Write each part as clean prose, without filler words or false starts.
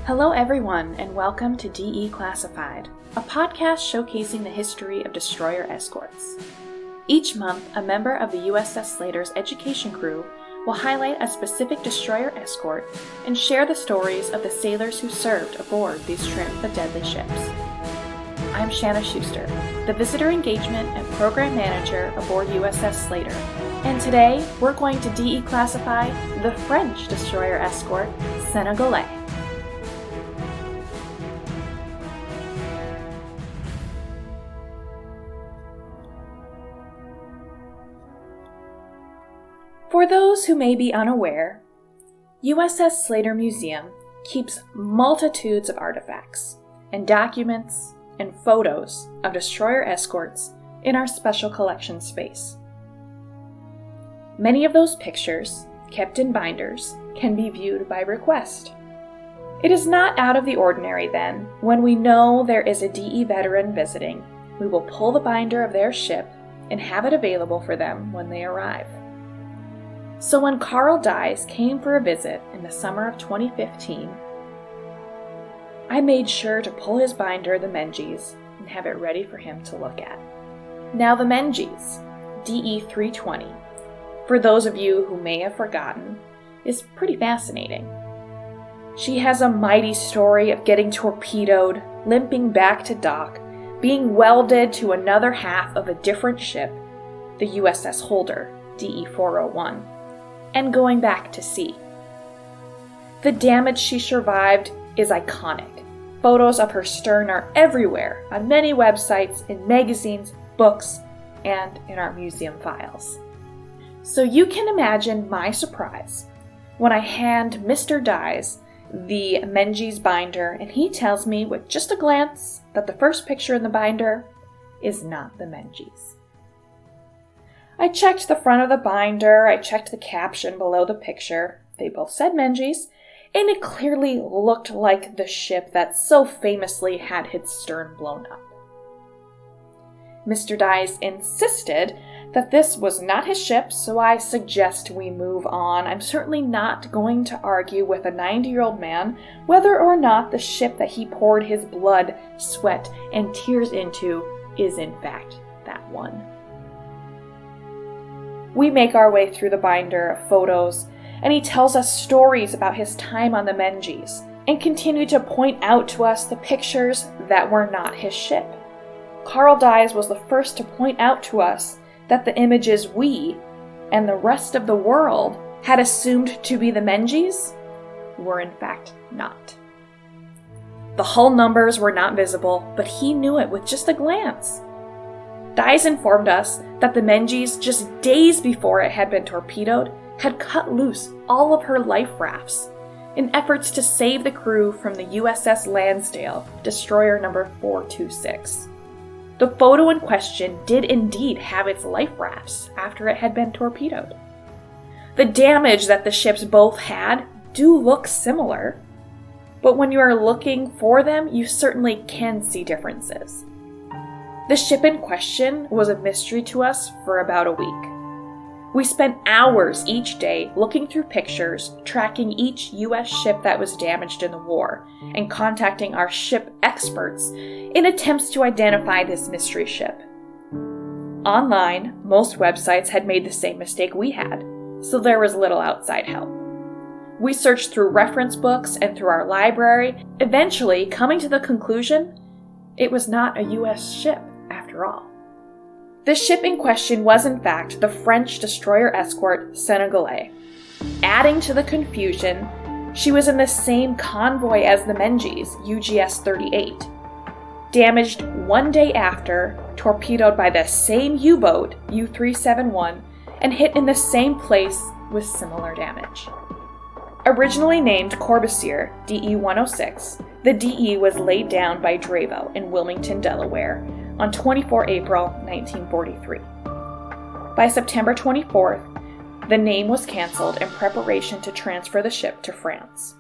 Hello everyone, and welcome to DE Classified, a podcast showcasing the history of destroyer escorts. Each month, a member of the USS SLATER's education crew will highlight a specific destroyer escort and share the stories of the sailors who served aboard these trim but deadly ships. I'm Shanna Schuster, the Visitor Engagement and Program Manager aboard USS SLATER, and today we're going to DE classify the French Destroyer Escort, SENEGALAIS. For those who may be unaware, USS SLATER Museum keeps multitudes of artifacts and documents and photos of destroyer escorts in our special collection space. Many of those pictures, kept in binders, can be viewed by request. It is not out of the ordinary then, when we know there is a DE veteran visiting, we will pull the binder of their ship and have it available for them when they arrive. So when Carl Dize came for a visit in the summer of 2015, I made sure to pull his binder, the MENGES, and have it ready for him to look at. Now the MENGES, DE 320, for those of you who may have forgotten, is pretty fascinating. She has a mighty story of getting torpedoed, limping back to dock, being welded to another half of a different ship, the USS Holder, DE 401, and going back to sea. The damage she survived is iconic. Photos of her stern are everywhere on many websites, in magazines, books, and in our museum files. So you can imagine my surprise when I hand Mr. Dize the MENGES binder and he tells me with just a glance that the first picture in the binder is not the MENGES. I checked the front of the binder, I checked the caption below the picture. They both said MENGES, and it clearly looked like the ship that so famously had its stern blown up. Mr. Dize insisted that this was not his ship, so I suggest we move on. I'm certainly not going to argue with a 90-year-old man whether or not the ship that he poured his blood, sweat, and tears into is in fact that one. We make our way through the binder of photos, and he tells us stories about his time on the MENGES, and continued to point out to us the pictures that were not his ship. Carl Dize was the first to point out to us that the images we, and the rest of the world, had assumed to be the MENGES were in fact not. The hull numbers were not visible, but he knew it with just a glance. Dize informed us that the MENGES, just days before it had been torpedoed, had cut loose all of her life rafts in efforts to save the crew from the USS Lansdale, destroyer number 426. The photo in question did indeed have its life rafts after it had been torpedoed. The damage that the ships both had do look similar, but when you are looking for them, you certainly can see differences. The ship in question was a mystery to us for about a week. We spent hours each day looking through pictures, tracking each U.S. ship that was damaged in the war, and contacting our ship experts in attempts to identify this mystery ship. Online, most websites had made the same mistake we had, so there was little outside help. We searched through reference books and through our library, eventually coming to the conclusion it was not a U.S. ship after all. The ship in question was in fact the French Destroyer Escort SENEGALAIS. Adding to the confusion, she was in the same convoy as the MENGES, UGS 38. Damaged one day after, torpedoed by the same U-boat, U-371, and hit in the same place with similar damage. Originally named Corbusier, DE 106, the DE was laid down by Dravo in Wilmington, Delaware, on 24 April 1943. By September 24th, the name was canceled in preparation to transfer the ship to France.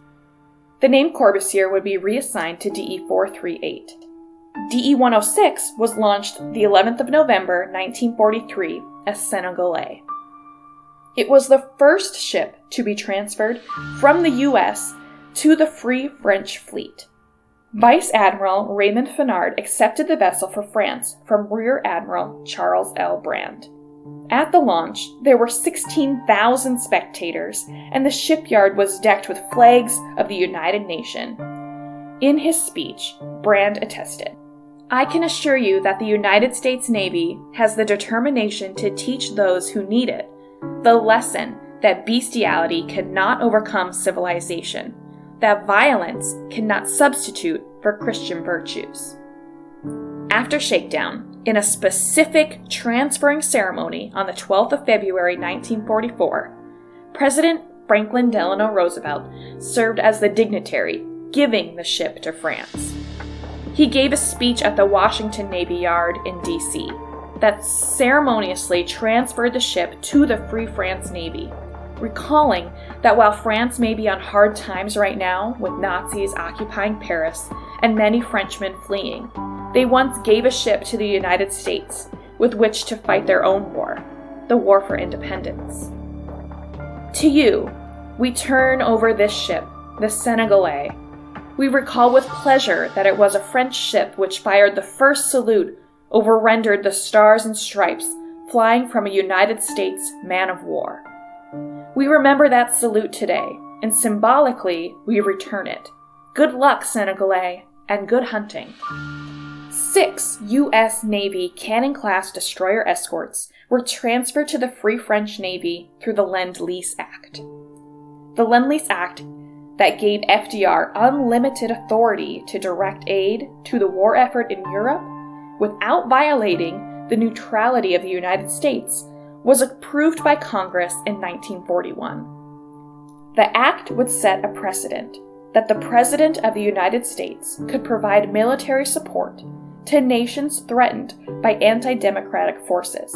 The name Corbusier would be reassigned to DE 438. DE 106 was launched the 11th of November 1943 as SENEGALAIS. It was the first ship to be transferred from the U.S. to the Free French Fleet. Vice Admiral Raymond Fenard accepted the vessel for France from Rear Admiral Charles L. Brand. At the launch, there were 16,000 spectators, and the shipyard was decked with flags of the United Nations. In his speech, Brand attested, "I can assure you that the United States Navy has the determination to teach those who need it the lesson that bestiality cannot overcome civilization, that violence cannot substitute for Christian virtues." After shakedown, in a specific transferring ceremony on the 12th of February 1944, President Franklin Delano Roosevelt served as the dignitary, giving the ship to France. He gave a speech at the Washington Navy Yard in D.C. that ceremoniously transferred the ship to the Free France Navy, recalling that while France may be on hard times right now with Nazis occupying Paris and many Frenchmen fleeing, they once gave a ship to the United States with which to fight their own war, the war for independence. To you, we turn over this ship, the Senegalais. We recall with pleasure that it was a French ship which fired the first salute over rendered the Stars and Stripes flying from a United States man of war. We remember that salute today, and symbolically we return it. Good luck, Senegalais, and good hunting. 6 U.S. Navy Cannon-class destroyer escorts were transferred to the Free French Navy through the Lend-Lease Act. The Lend-Lease Act that gave FDR unlimited authority to direct aid to the war effort in Europe without violating the neutrality of the United States was approved by Congress in 1941. The act would set a precedent that the President of the United States could provide military support to nations threatened by anti-democratic forces.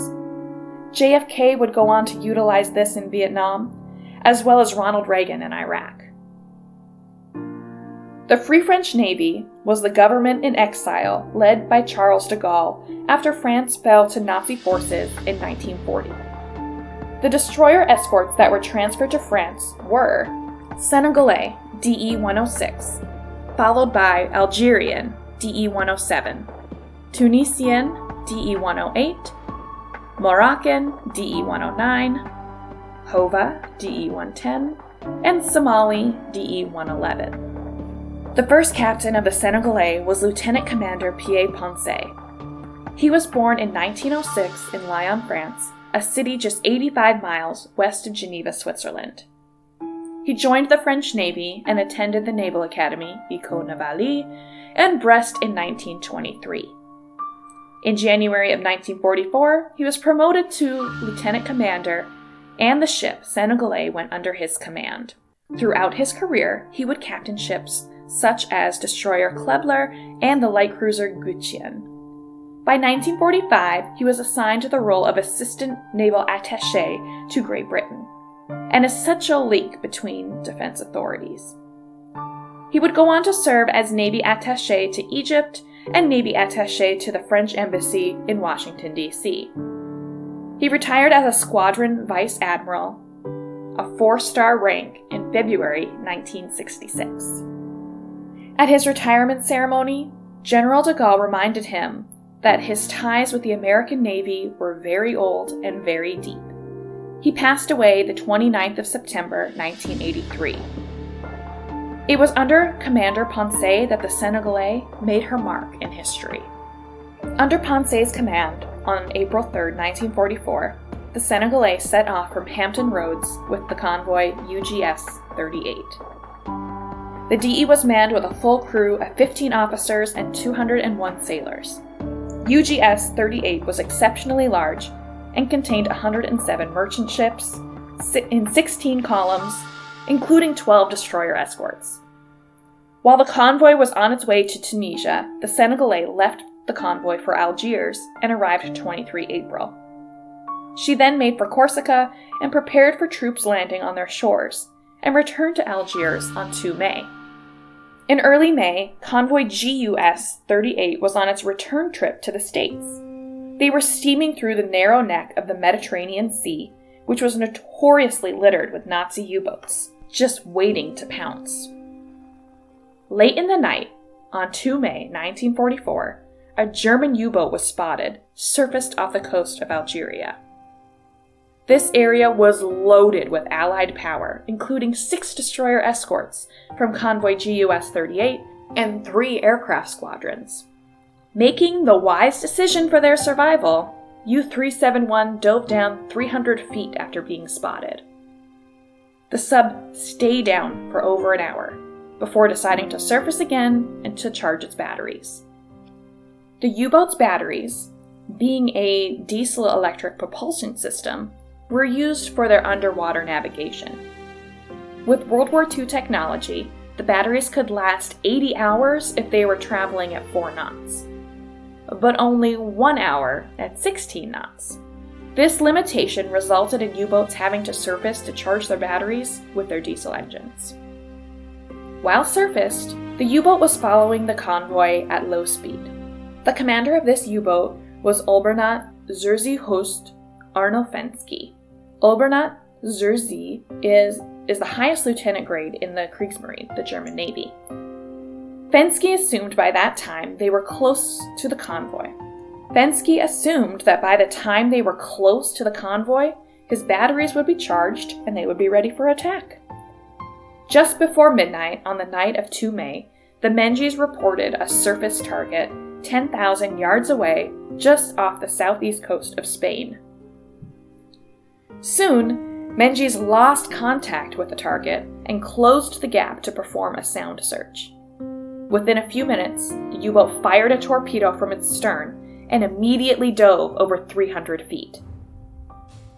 JFK would go on to utilize this in Vietnam, as well as Ronald Reagan in Iraq. The Free French Navy was the government in exile led by Charles de Gaulle after France fell to Nazi forces in 1940. The destroyer escorts that were transferred to France were Senegalais DE-106, followed by Algerian DE-107, Tunisian DE-108, Moroccan DE-109, Hova DE-110, and Somali DE-111. The first captain of the Senegalais was Lieutenant Commander Pierre Ponce. He was born in 1906 in Lyon, France, a city just 85 miles west of Geneva, Switzerland. He joined the French Navy and attended the Naval Academy, École Navale, and Brest in 1923. In January of 1944, he was promoted to lieutenant commander, and the ship Senegalais went under his command. Throughout his career, he would captain ships such as destroyer Klebler and the light cruiser Gutian. By 1945, he was assigned to the role of assistant naval attaché to Great Britain, an essential link between defense authorities. He would go on to serve as Navy attaché to Egypt and Navy attaché to the French Embassy in Washington, D.C. He retired as a squadron vice admiral, a 4-star rank, in February 1966. At his retirement ceremony, General de Gaulle reminded him that his ties with the American Navy were very old and very deep. He passed away the 29th of September, 1983. It was under Commander Ponce that the Senegalais made her mark in history. Under Ponce's command, on April 3, 1944, the Senegalais set off from Hampton Roads with the convoy USS 38. The DE was manned with a full crew of 15 officers and 201 sailors. USS 38 was exceptionally large and contained 107 merchant ships in 16 columns, including 12 destroyer escorts. While the convoy was on its way to Tunisia, the Senegalais left the convoy for Algiers and arrived 23 April. She then made for Corsica and prepared for troops landing on their shores, and returned to Algiers on 2 May. In early May, convoy GUS 38 was on its return trip to the States. They were steaming through the narrow neck of the Mediterranean Sea, which was notoriously littered with Nazi U-boats, just waiting to pounce. Late in the night, on 2 May 1944, a German U-boat was spotted, surfaced off the coast of Algeria. This area was loaded with Allied power, including 6 destroyer escorts from Convoy GUS-38 and 3 aircraft squadrons. Making the wise decision for their survival, U-371 dove down 300 feet after being spotted. The sub stayed down for over an hour, before deciding to surface again and to charge its batteries. The U-boat's batteries, being a diesel-electric propulsion system, were used for their underwater navigation. With World War II technology, the batteries could last 80 hours if they were traveling at 4 knots, but only 1 hour at 16 knots. This limitation resulted in U-boats having to surface to charge their batteries with their diesel engines. While surfaced, the U-boat was following the convoy at low speed. The commander of this U-boat was Oberleutnant Jerzy Hust Arno Fensky. Oberleutnant Jerzy is the highest lieutenant grade in the Kriegsmarine, the German Navy. Fensky assumed by that time they were close to the convoy. Fensky assumed that by the time they were close to the convoy, his batteries would be charged and they would be ready for attack. Just before midnight on the night of 2 May, the MENGES reported a surface target 10,000 yards away, just off the southeast coast of Spain. Soon, MENGES lost contact with the target and closed the gap to perform a sound search. Within a few minutes, the U-boat fired a torpedo from its stern and immediately dove over 300 feet.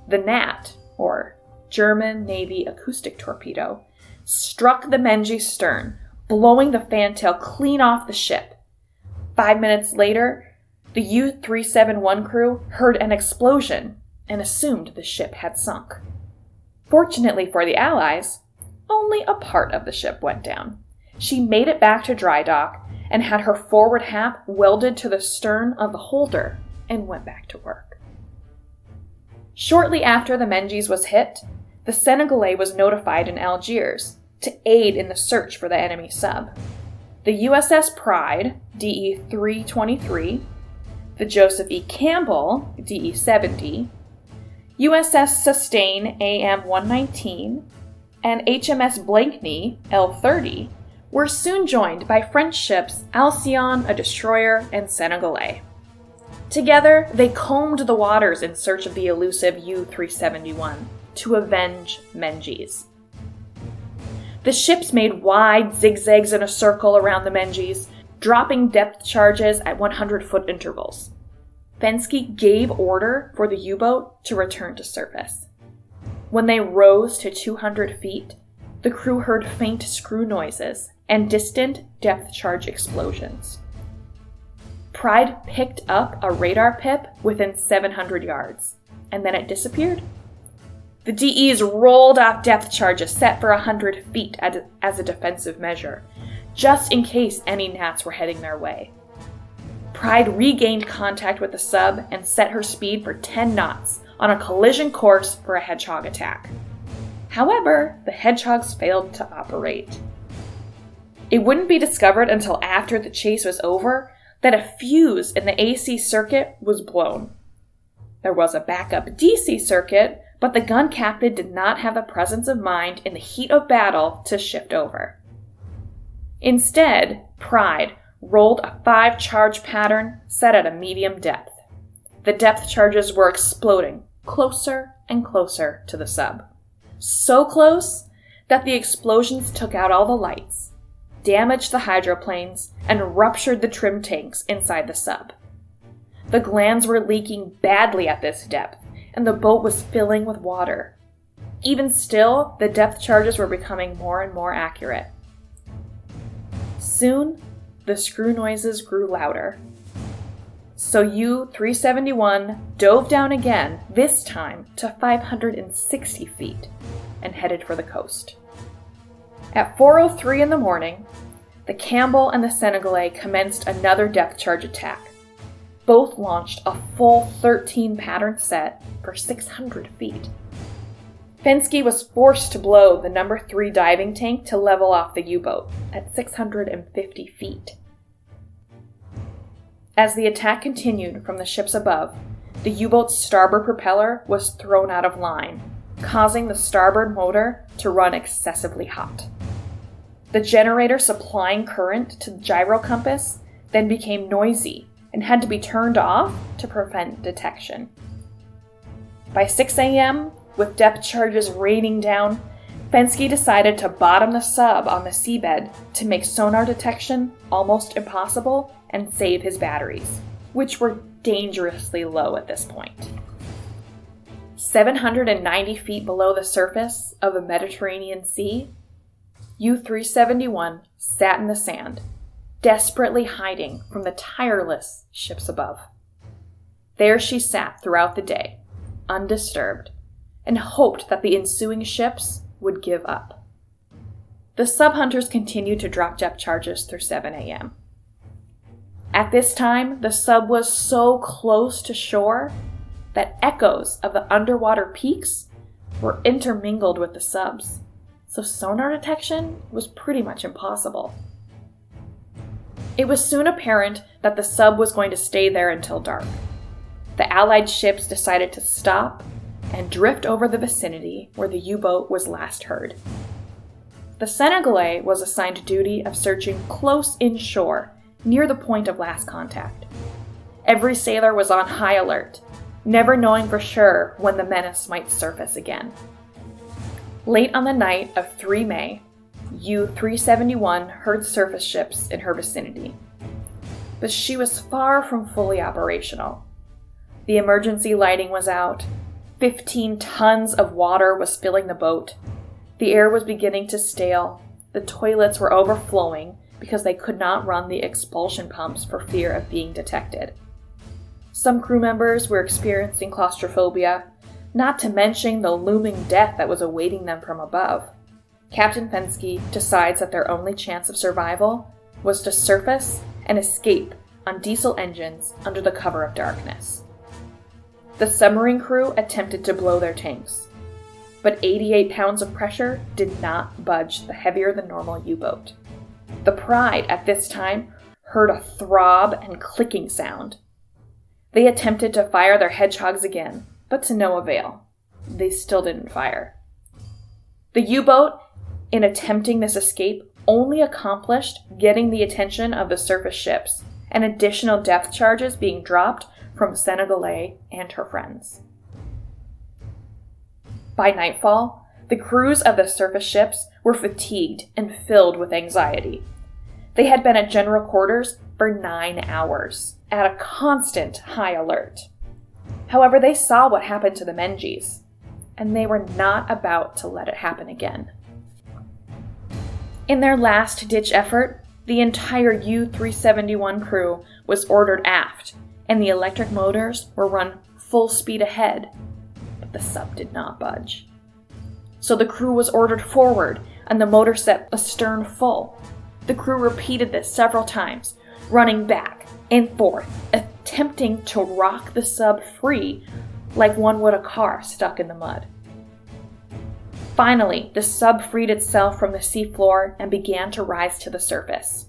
The Gnat, or German Navy acoustic torpedo, struck the MENGES stern, blowing the fantail clean off the ship. 5 minutes later, the U-371 crew heard an explosion and assumed the ship had sunk. Fortunately for the Allies, only a part of the ship went down. She made it back to dry dock and had her forward half welded to the stern of the holder and went back to work. Shortly after the MENGES was hit, the Senegalais was notified in Algiers to aid in the search for the enemy sub. The USS Pride, DE-323, the Joseph E. Campbell, DE-70, USS Sustain AM-119, and HMS Blakeney, L-30, were soon joined by French ships Alcyon, a destroyer, and Senegalais. Together, they combed the waters in search of the elusive U-371 to avenge MENGES. The ships made wide zigzags in a circle around the MENGES, dropping depth charges at 100-foot intervals. Fensky gave order for the U-boat to return to surface. When they rose to 200 feet, the crew heard faint screw noises and distant depth charge explosions. Pride picked up a radar pip within 700 yards, and then it disappeared. The DEs rolled off depth charges set for 100 feet as a defensive measure, just in case any gnats were heading their way. Pride regained contact with the sub and set her speed for 10 knots on a collision course for a Hedgehog attack. However, the Hedgehogs failed to operate. It wouldn't be discovered until after the chase was over that a fuse in the AC circuit was blown. There was a backup DC circuit, but the gun captain did not have the presence of mind in the heat of battle to shift over. Instead, Pride rolled a 5-charge pattern set at a medium depth. The depth charges were exploding closer and closer to the sub. So close that the explosions took out all the lights, damaged the hydroplanes, and ruptured the trim tanks inside the sub. The glands were leaking badly at this depth, and the boat was filling with water. Even still, the depth charges were becoming more and more accurate. Soon, the screw noises grew louder. So U-371 dove down again, this time to 560 feet, and headed for the coast. At 4:03 in the morning, the Campbell and the Senegalais commenced another depth charge attack. Both launched a full 13 pattern set for 600 feet. Fensky was forced to blow the No. 3 diving tank to level off the U-boat at 650 feet. As the attack continued from the ships above, the U-boat's starboard propeller was thrown out of line, causing the starboard motor to run excessively hot. The generator supplying current to the gyro compass then became noisy and had to be turned off to prevent detection. By 6 a.m., with depth charges raining down, Fensky decided to bottom the sub on the seabed to make sonar detection almost impossible and save his batteries, which were dangerously low at this point. 790 feet below the surface of the Mediterranean Sea, U-371 sat in the sand, desperately hiding from the tireless ships above. There she sat throughout the day, undisturbed, and hoped that the ensuing ships would give up. The sub-hunters continued to drop depth charges through 7 a.m. At this time, the sub was so close to shore that echoes of the underwater peaks were intermingled with the subs, so sonar detection was pretty much impossible. It was soon apparent that the sub was going to stay there until dark. The Allied ships decided to stop and drift over the vicinity where the U-boat was last heard. The Senegalais was assigned duty of searching close inshore near the point of last contact. Every sailor was on high alert, never knowing for sure when the menace might surface again. Late on the night of 3 May, U-371 heard surface ships in her vicinity, but she was far from fully operational. The emergency lighting was out, 15 tons of water was filling the boat, the air was beginning to stale, the toilets were overflowing because they could not run the expulsion pumps for fear of being detected. Some crew members were experiencing claustrophobia, not to mention the looming death that was awaiting them from above. Captain Fensky decides that their only chance of survival was to surface and escape on diesel engines under the cover of darkness. The submarine crew attempted to blow their tanks, but 88 pounds of pressure did not budge the heavier-than-normal U-boat. The Pride, at this time, heard a throb and clicking sound. They attempted to fire their hedgehogs again, but to no avail. They still didn't fire. The U-boat, in attempting this escape, only accomplished getting the attention of the surface ships, and additional depth charges being dropped from Senegalais and her friends. By nightfall, the crews of the surface ships were fatigued and filled with anxiety. They had been at general quarters for 9 hours, at a constant high alert. However, they saw what happened to the MENGES, and they were not about to let it happen again. In their last-ditch effort, the entire U-371 crew was ordered aft, and the electric motors were run full speed ahead, but the sub did not budge. So the crew was ordered forward, and the motor set astern full. The crew repeated this several times, running back and forth, attempting to rock the sub free like one would a car stuck in the mud. Finally, the sub freed itself from the seafloor and began to rise to the surface.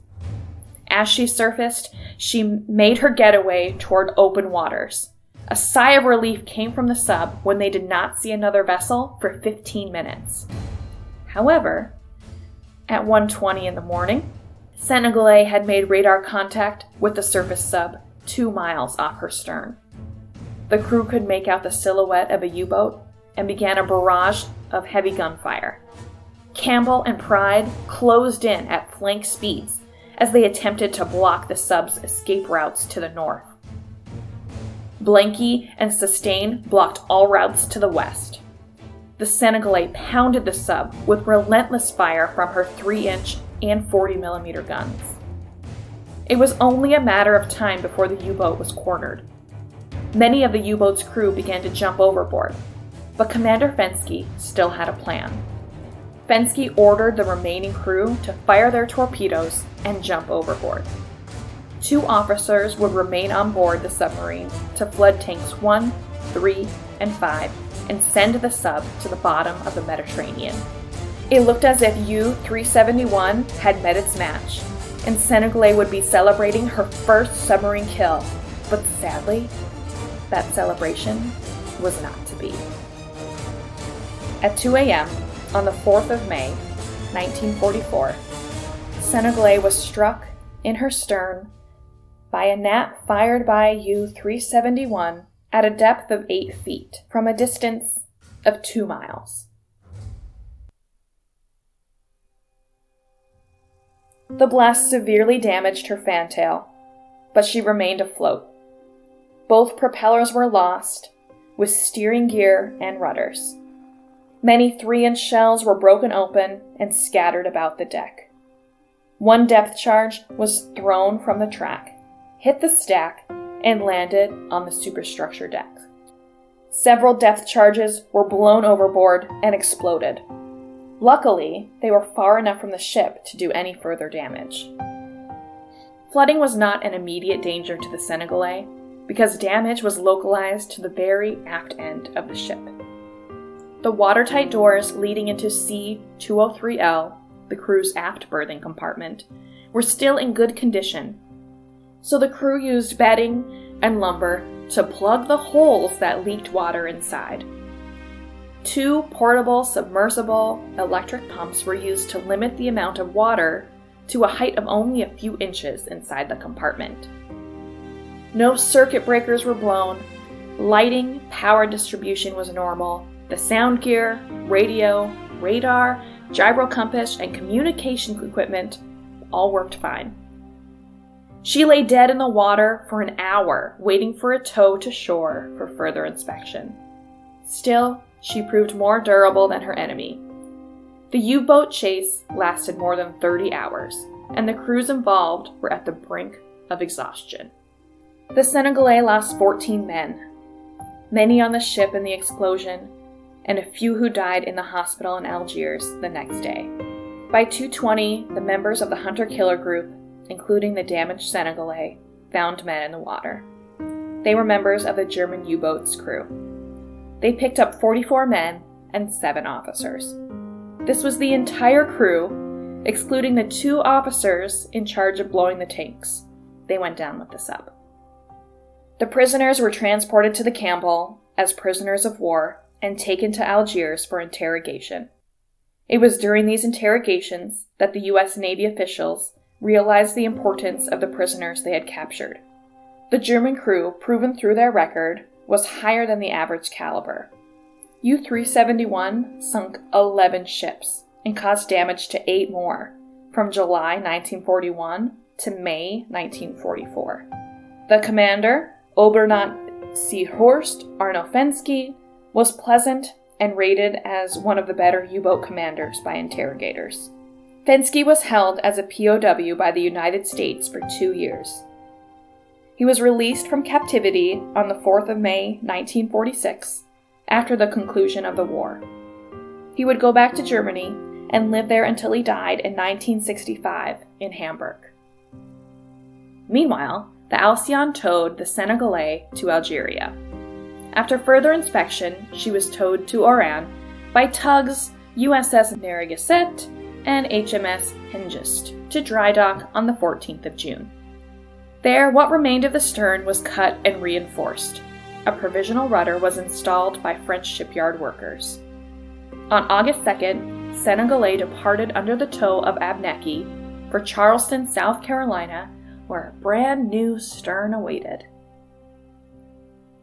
As she surfaced, she made her getaway toward open waters. A sigh of relief came from the sub when they did not see another vessel for 15 minutes. However, at 1:20 in the morning, Senegalais had made radar contact with the surface sub 2 miles off her stern. The crew could make out the silhouette of a U-boat and began a barrage of heavy gunfire. Campbell and Pride closed in at flank speeds as they attempted to block the sub's escape routes to the north. Blanky and Sustain blocked all routes to the west. The Senegalais pounded the sub with relentless fire from her 3-inch and 40mm guns. It was only a matter of time before the U-boat was cornered. Many of the U-boat's crew began to jump overboard, but Commander Fensky still had a plan. Fensky ordered the remaining crew to fire their torpedoes and jump overboard. 2 officers would remain on board the submarine to flood tanks 1, 3, and 5 and send the sub to the bottom of the Mediterranean. It looked as if U-371 had met its match, and Senegalais would be celebrating her first submarine kill, but sadly, that celebration was not to be. At 2 a.m. on the 4th of May, 1944, Senegalais was struck in her stern by a gnat fired by U-371 at a depth of 8 feet from a distance of 2 miles. The blast severely damaged her fantail, but she remained afloat. Both propellers were lost, with steering gear and rudders. Many 3-inch shells were broken open and scattered about the deck. One depth charge was thrown from the track, hit the stack, and landed on the superstructure deck. Several depth charges were blown overboard and exploded. Luckily, they were far enough from the ship to do any further damage. Flooding was not an immediate danger to the Senegalais because damage was localized to the very aft end of the ship. The watertight doors leading into C-203L, the crew's aft berthing compartment, were still in good condition, so the crew used bedding and lumber to plug the holes that leaked water inside. 2 portable submersible electric pumps were used to limit the amount of water to a height of only a few inches inside the compartment. No circuit breakers were blown, lighting, power distribution was normal, the sound gear, radio, radar, gyro compass, and communication equipment all worked fine. She lay dead in the water for an hour, waiting for a tow to shore for further inspection. Still, she proved more durable than her enemy. The U-boat chase lasted more than 30 hours, and the crews involved were at the brink of exhaustion. The Senegalais lost 14 men, many on the ship in the explosion, and a few who died in the hospital in Algiers the next day. By 2:20, the members of the hunter-killer group, including the damaged Senegalais, found men in the water. They were members of the German U-boat's crew. They picked up 44 men and 7 officers. This was the entire crew, excluding the 2 officers in charge of blowing the tanks. They went down with the sub. The prisoners were transported to the Campbell as prisoners of war and taken to Algiers for interrogation. It was during these interrogations that the U.S. Navy officials realized the importance of the prisoners they had captured. The German crew, proven through their record, was higher than the average caliber. U-371 sunk 11 ships and caused damage to 8 more, from July 1941 to May 1944. The commander, Oberleutnant Seehorst Arnolfensky, was pleasant and rated as one of the better U-boat commanders by interrogators. Fensky was held as a POW by the United States for 2 years. He was released from captivity on the 4th of May, 1946, after the conclusion of the war. He would go back to Germany and live there until he died in 1965 in Hamburg. Meanwhile, the Alcyon towed the Senegalais to Algeria. After further inspection, she was towed to Oran by tugs USS Narragansett and HMS Hengist to dry dock on the 14th of June. There, what remained of the stern was cut and reinforced. A provisional rudder was installed by French shipyard workers. On August 2nd, Senegalais departed under the tow of Abneki for Charleston, South Carolina, where a brand new stern awaited.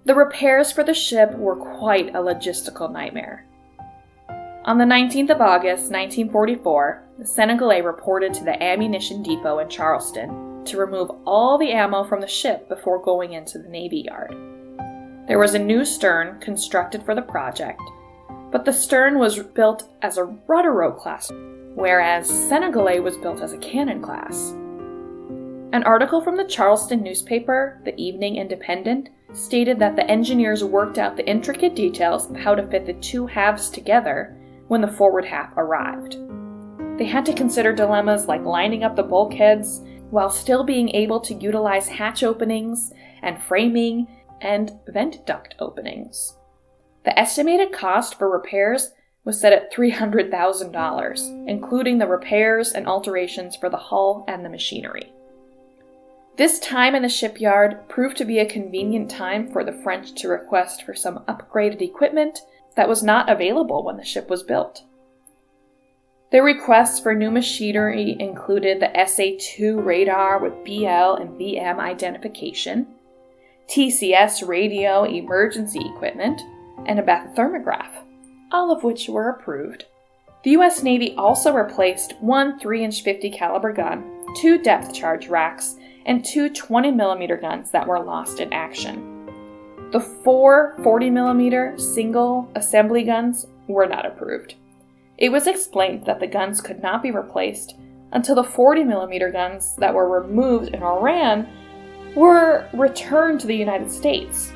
The repairs for the ship were quite a logistical nightmare. On the 19th of August, 1944, the Senegalais reported to the ammunition depot in Charleston to remove all the ammo from the ship before going into the Navy Yard. There was a new stern constructed for the project, but the stern was built as a rudder row class, whereas Senegalais was built as a cannon class. An article from the Charleston newspaper, the Evening Independent, stated that the engineers worked out the intricate details of how to fit the 2 halves together when the forward half arrived. They had to consider dilemmas like lining up the bulkheads while still being able to utilize hatch openings and framing and vent duct openings. The estimated cost for repairs was set at $300,000, including the repairs and alterations for the hull and the machinery. This time in the shipyard proved to be a convenient time for the French to request for some upgraded equipment that was not available when the ship was built. Their requests for new machinery included the SA-2 radar with BL and BM identification, TCS radio emergency equipment, and a bathythermograph, all of which were approved. The U.S. Navy also replaced one 3-inch 50 caliber gun, 2 depth charge racks, and 2 20mm guns that were lost in action. The 4 40mm single assembly guns were not approved. It was explained that the guns could not be replaced until the 40mm guns that were removed in Iran were returned to the United States.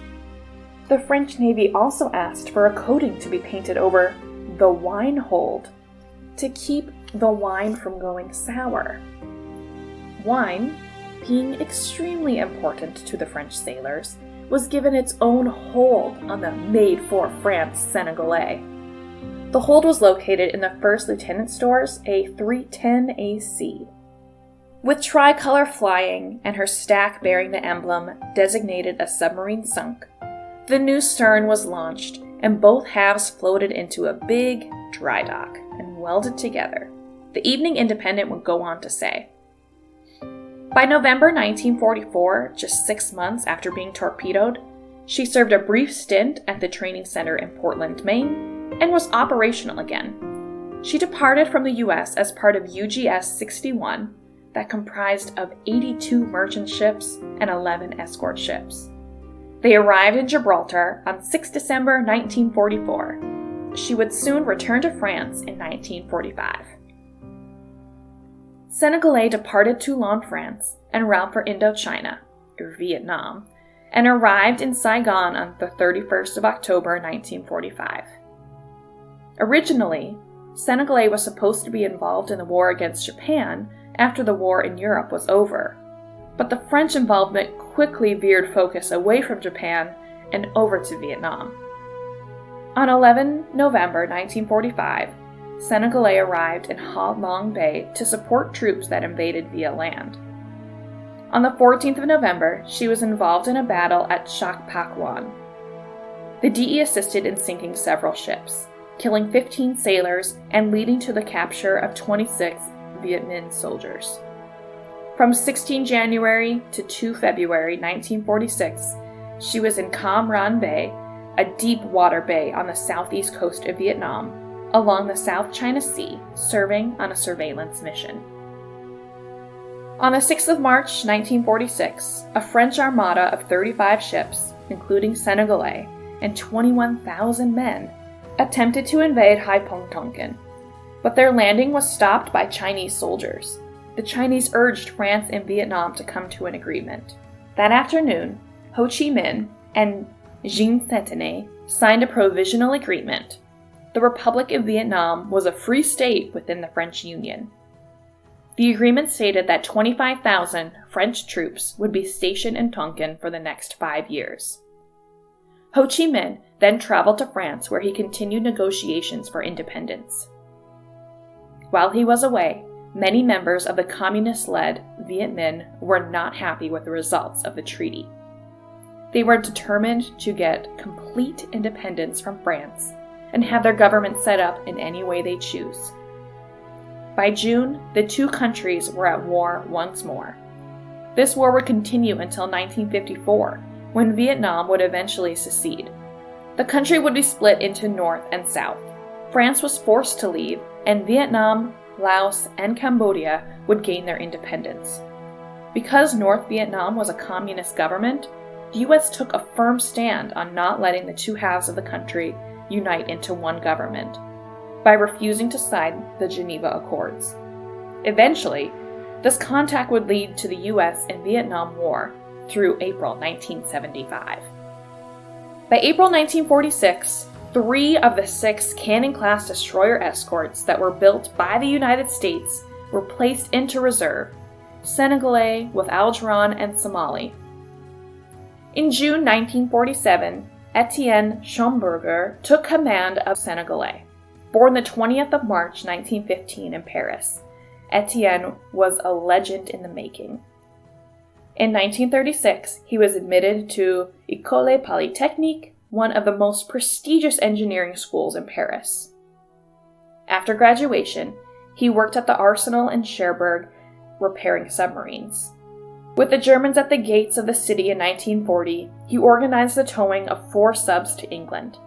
The French Navy also asked for a coating to be painted over the wine hold to keep the wine from going sour. Wine, being extremely important to the French sailors, was given its own hold on the made-for-France Senegalais. The hold was located in the First Lieutenant Store's A310 AC. With tricolor flying and her stack bearing the emblem designated a submarine sunk, the new stern was launched and both halves floated into a big dry dock and welded together. The Evening Independent would go on to say, by November 1944, just 6 months after being torpedoed, she served a brief stint at the training center in Portland, Maine, and was operational again. She departed from the U.S. as part of UGS 61 that comprised of 82 merchant ships and 11 escort ships. They arrived in Gibraltar on 6 December 1944. She would soon return to France in 1945. Senegalais departed Toulon, France, en route for Indochina, or Vietnam, and arrived in Saigon on the 31st of October 1945. Originally, Senegalais was supposed to be involved in the war against Japan after the war in Europe was over, but the French involvement quickly veered focus away from Japan and over to Vietnam. On 11 November 1945, Senegalais arrived in Ha Long Bay to support troops that invaded via land. On the 14th of November, she was involved in a battle at Shak Pak Wan. The DE assisted in sinking several ships, killing 15 sailors and leading to the capture of 26 Viet Minh soldiers. From 16 January to 2 February 1946, she was in Cam Ranh Bay, a deep water bay on the southeast coast of Vietnam, along the South China Sea, serving on a surveillance mission. On the 6th of March 1946, a French armada of 35 ships, including Senegalais, and 21,000 men, attempted to invade Haiphong Tonkin, but their landing was stopped by Chinese soldiers. The Chinese urged France and Vietnam to come to an agreement. That afternoon, Ho Chi Minh and Dinh Thanh signed a provisional agreement. The Republic of Vietnam was a free state within the French Union. The agreement stated that 25,000 French troops would be stationed in Tonkin for the next 5 years. Ho Chi Minh then traveled to France where he continued negotiations for independence. While he was away, many members of the communist-led Viet Minh were not happy with the results of the treaty. They were determined to get complete independence from France and have their government set up in any way they choose. By June, the two countries were at war once more. This war would continue until 1954, when Vietnam would eventually secede. The country would be split into North and South. France was forced to leave, and Vietnam, Laos, and Cambodia would gain their independence. Because North Vietnam was a communist government, the U.S. took a firm stand on not letting the two halves of the country unite into one government by refusing to sign the Geneva Accords. Eventually, this contact would lead to the U.S. and Vietnam War through April 1975. By April 1946, 3 of the 6 Cannon-class destroyer escorts that were built by the United States were placed into reserve, Senegalais with Algeron and Somali. In June 1947, Etienne Schlumberger took command of Senegalais. Born the 20th of March 1915 in Paris, Etienne was a legend in the making. In 1936, he was admitted to École Polytechnique, one of the most prestigious engineering schools in Paris. After graduation, he worked at the arsenal in Cherbourg, repairing submarines. With the Germans at the gates of the city in 1940, he organized the towing of 4 subs to England.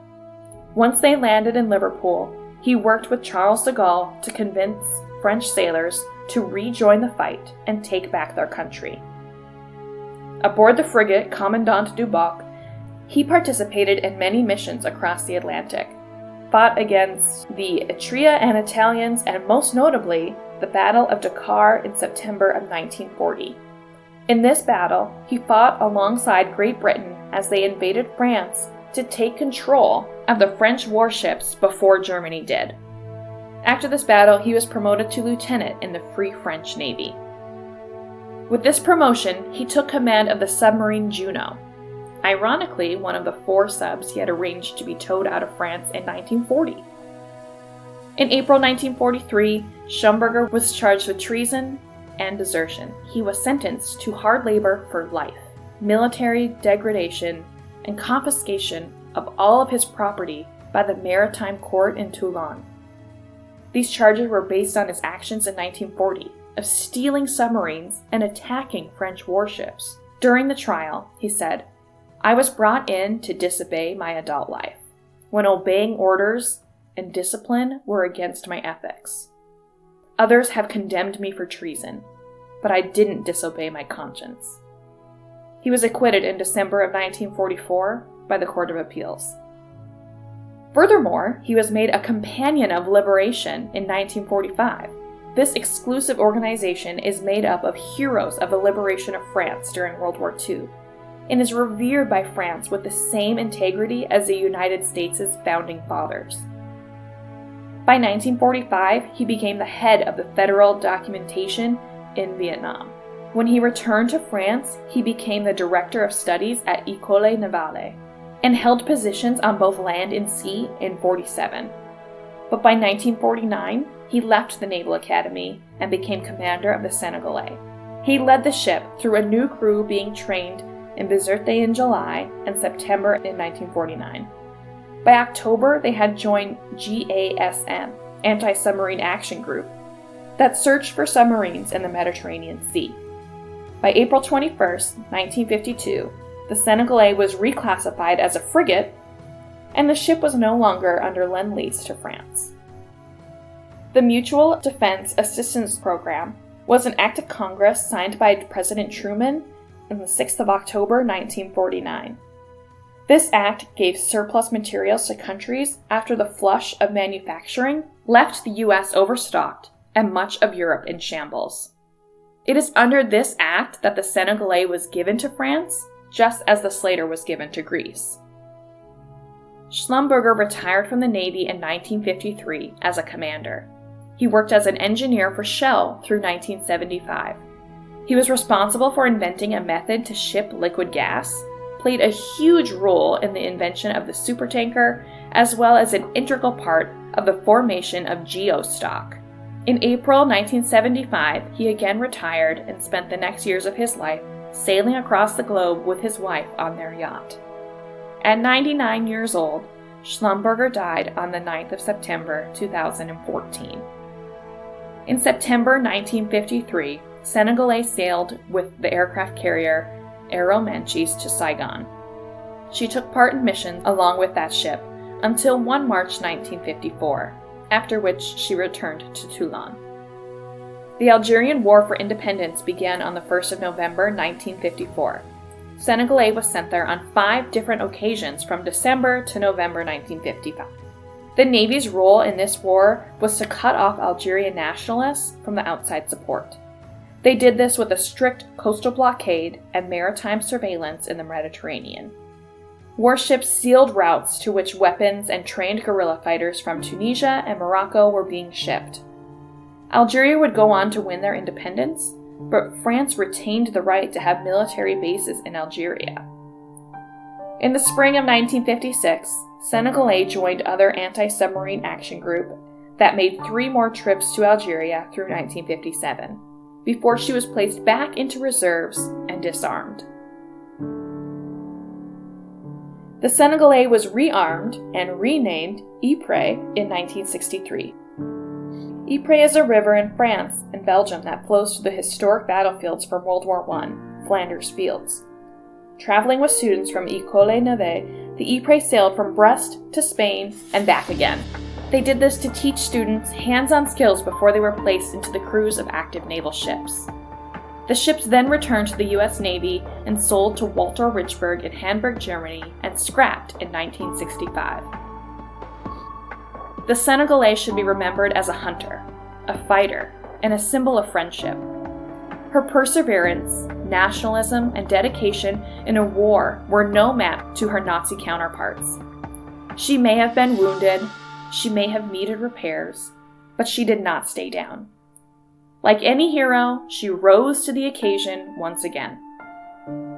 Once they landed in Liverpool, he worked with Charles de Gaulle to convince French sailors to rejoin the fight and take back their country. Aboard the frigate Commandant Duboc, he participated in many missions across the Atlantic, fought against the Etruria and Italians, and most notably, the Battle of Dakar in September of 1940. In this battle, he fought alongside Great Britain as they invaded France to take control of the French warships before Germany did. After this battle, he was promoted to lieutenant in the Free French Navy. With this promotion, he took command of the submarine Juno, ironically one of the 4 subs he had arranged to be towed out of France in 1940. In April 1943, Schlumberger was charged with treason and desertion. He was sentenced to hard labor for life, military degradation, and confiscation of all of his property by the Maritime Court in Toulon. These charges were based on his actions in 1940 of stealing submarines and attacking French warships. During the trial, he said, "I was brought in to disobey my adult life, when obeying orders and discipline were against my ethics. Others have condemned me for treason, but I didn't disobey my conscience." He was acquitted in December of 1944 by the Court of Appeals. Furthermore, he was made a Companion of Liberation in 1945. This exclusive organization is made up of heroes of the liberation of France during World War II, and is revered by France with the same integrity as the United States' founding fathers. By 1945, he became the head of the Federal Documentation in Vietnam. When he returned to France, he became the director of studies at École Navale, and held positions on both land and sea in 1947. But by 1949, he left the Naval Academy and became commander of the Senegalais. He led the ship through a new crew being trained in Bizerte in July and September in 1949. By October, they had joined GASM, Anti-Submarine Action Group, that searched for submarines in the Mediterranean Sea. By April 21, 1952, the Senegalais was reclassified as a frigate, and the ship was no longer under Lend-Lease to France. The Mutual Defense Assistance Program was an act of Congress signed by President Truman on the 6th of October 1949. This act gave surplus materials to countries after the flush of manufacturing left the U.S. overstocked and much of Europe in shambles. It is under this act that the Senegalais was given to France, just as the Slater was given to Greece. Schlumberger retired from the Navy in 1953 as a commander. He worked as an engineer for Shell through 1975. He was responsible for inventing a method to ship liquid gas, played a huge role in the invention of the supertanker, as well as an integral part of the formation of geostock. In April 1975, he again retired and spent the next years of his life sailing across the globe with his wife on their yacht. At 99 years old, Schlumberger died on the 9th of September 2014. In September 1953, Senegalais sailed with the aircraft carrier Aero Menchis to Saigon. She took part in missions along with that ship until 1 March 1954, after which she returned to Toulon. The Algerian War for Independence began on the 1st of November 1954. Senegalais was sent there on 5 different occasions from December to November 1955. The Navy's role in this war was to cut off Algerian nationalists from the outside support. They did this with a strict coastal blockade and maritime surveillance in the Mediterranean. Warships sealed routes to which weapons and trained guerrilla fighters from Tunisia and Morocco were being shipped. Algeria would go on to win their independence, but France retained the right to have military bases in Algeria. In the spring of 1956, Senegalais joined other anti-submarine action group that made 3 more trips to Algeria through 1957, before she was placed back into reserves and disarmed. The Senegalais was rearmed and renamed Ypres in 1963. Ypres is a river in France and Belgium that flows through the historic battlefields from World War I, Flanders Fields. Traveling with students from École Navale, the Ypres sailed from Brest to Spain and back again. They did this to teach students hands-on skills before they were placed into the crews of active naval ships. The ships then returned to the U.S. Navy and sold to Walter Richburg in Hamburg, Germany, and scrapped in 1965. The Senegalais should be remembered as a hunter, a fighter, and a symbol of friendship. Her perseverance, nationalism, and dedication in a war were no match to her Nazi counterparts. She may have been wounded, she may have needed repairs, but she did not stay down. Like any hero, she rose to the occasion once again.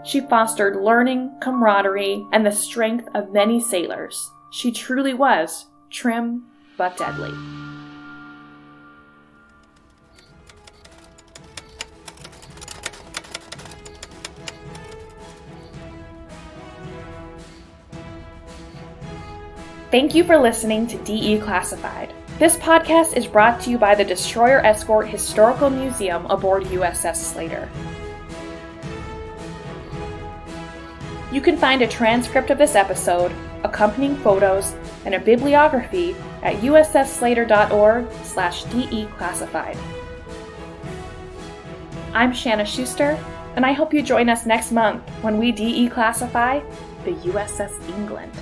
She fostered learning, camaraderie, and the strength of many sailors. She truly was trim but deadly. Thank you for listening to DE Classified. This podcast is brought to you by the Destroyer Escort Historical Museum aboard USS Slater. You can find a transcript of this episode, accompanying photos, and a bibliography at ussslater.org/DE-classified. I'm Shanna Schuster, and I hope you join us next month when we DE classify the USS England.